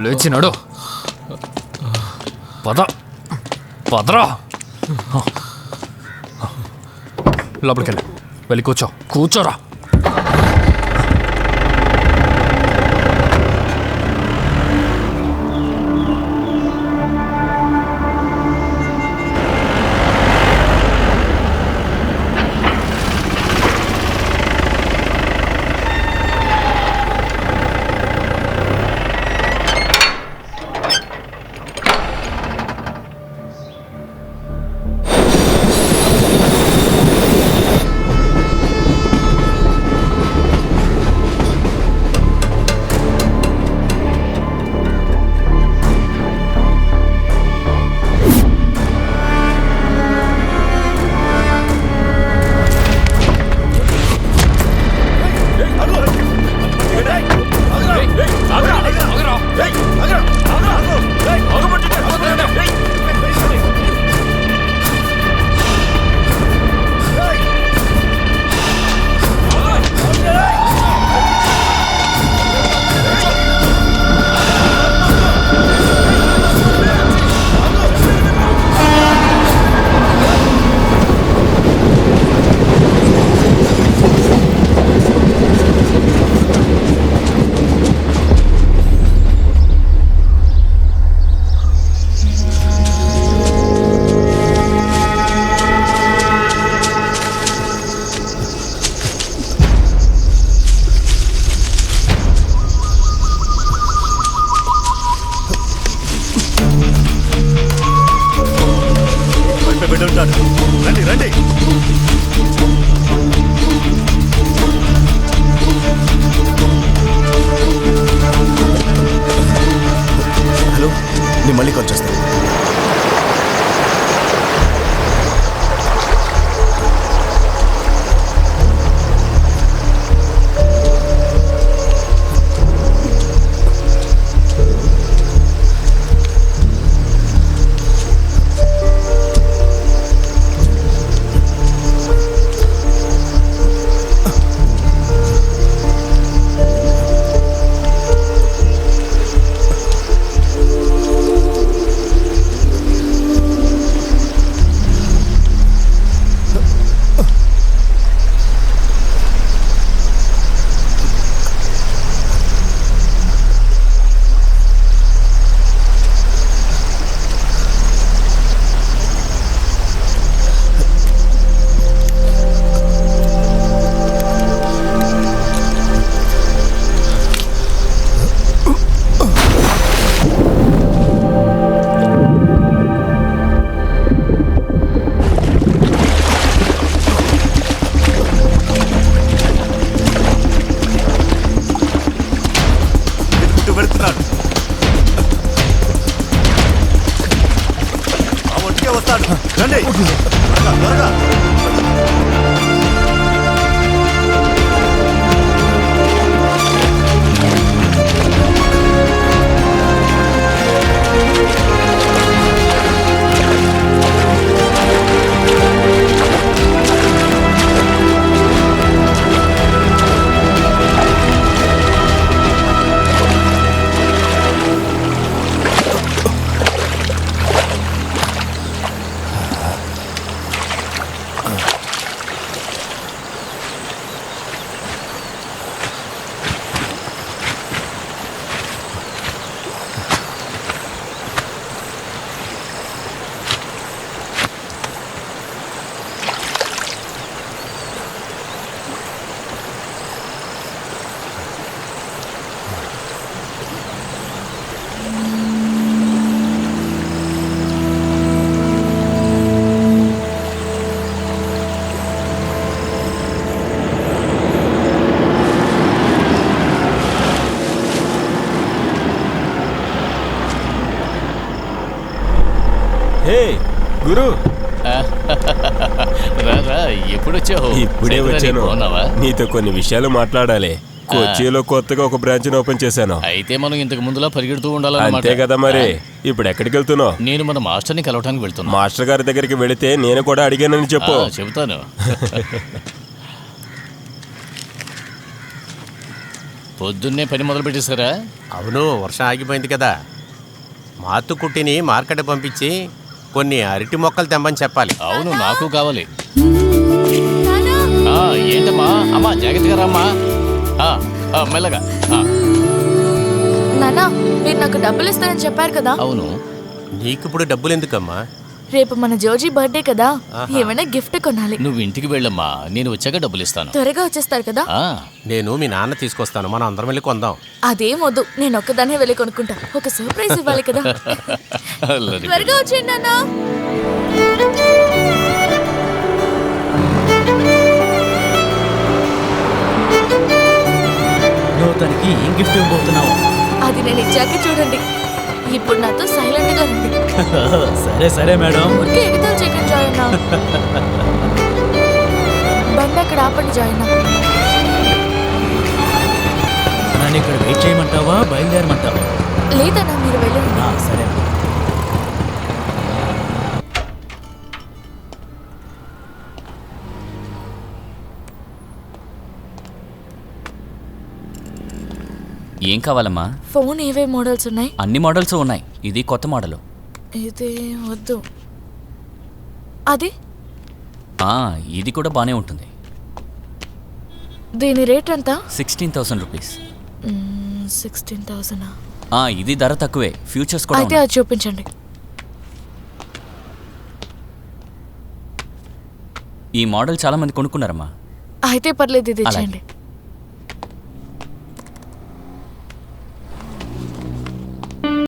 లేచినాడు. పదరా లోపలికి వెళ్ళి కూర్చోరా. రండి రండి. హలో, నేను మళ్ళీ కాల్ చేస్తాను. రండి త్వరగా. హే గురు, ఎప్పుడొచ్చావు? ఇప్పుడే వచ్చాను. నీతో కొన్ని విషయాలు మాట్లాడాలి. కొచ్చిలో కొత్తగా ఒక బ్రాంచ్ ఓపెన్ చేశాను. అయితే మనం ఇంతకు ముందులా పరిగెడుతూ ఉండాలన్నమాట. అంతే కదా మరి. ఇప్పుడు ఎక్కడికి వెళ్తున్నావు? నేను మన మాస్టర్ని కలవటానికి వెళ్తున్నా. మాస్టర్ గారి దగ్గరికి వెళితే నేను కూడా అడిగానని చెప్పు. చెబుతాను. పొద్దున్నే పని మొదలు పెట్టేశారా? అవును, వర్షం ఆగిపోయింది కదా. మాతు కుట్టిని మార్కెట్ పంపించి కొన్ని అరటి మొక్కలు తెమ్మని చెప్పాలి. అవును, నాకు కావాలి. ఆ, ఏంటమ్మా? అమ్మా జాగ్రత్తగా రామ్మా. మెల్లగా. నానా, మీరు నాకు డబ్బులు ఇస్తారని చెప్పారు కదా. అవును, నీకిప్పుడు డబ్బులు ఎందుకమ్మా? రేపు మన జోజీ బర్త్డే కదా, ఏమైనా గిఫ్ట్ కొనాలి. నువ్వు ఇంటికి వెళ్ళమ్మా, నేను వచ్చాక డబ్బులు ఇస్తాను. త్వరగా వచ్చేస్తారు కదా. నేను మీ నాన్న తీసుకొస్తాను, మనం అందరం వెళ్ళి కొందాం. అదేం వద్దు, నేను ఒక్కదాన్నే వెళ్ళి కొనుక్కుంటా. ఒక సర్ప్రైజ్ ఇవ్వాలి కదా. త్వరగా వచ్చేయండి నాన్నా. నువ్వు తనకి ఏం గిఫ్ట్ ఇవ్వబోతున్నావు? అది నేను ఇచ్చాక చూడండి. ఇప్పుడు నాతో సైలెంట్ గా రండి. సరే సరే మేడం. ఊరికే ఎగతాలు చేయకండి జాయిన్. బండి అక్కడ ఆపండి జాయిన్. నన్ను ఇక్కడ వెయిట్ చేయమంటావా, బయలుదేరమంటావా? లేదన్నా, మీరు వెళ్ళండి. సరే. ఏం కావాలమ్మా? ఫోన్ ఏవే మోడల్స్ ఉన్నాయి? అన్ని మోడల్స్ ఉన్నాయి. ఇది కొత్త మోడల్. ఇది వద్దు. అది ఇది కూడా బానే ఉంటుంది. దీని రేట్ ఎంత? 16,000 రూపీస్. 16,000. ఇది ధర తక్కువే, ఫ్యూచర్స్ కూడా అయితే అది చూపించండి. ఈ మోడల్ చాలా మంది కొనుక్కున్నారమ్మా. అయితే పర్లేదు, ఇది అలాగే. ఇచ్చేయండి.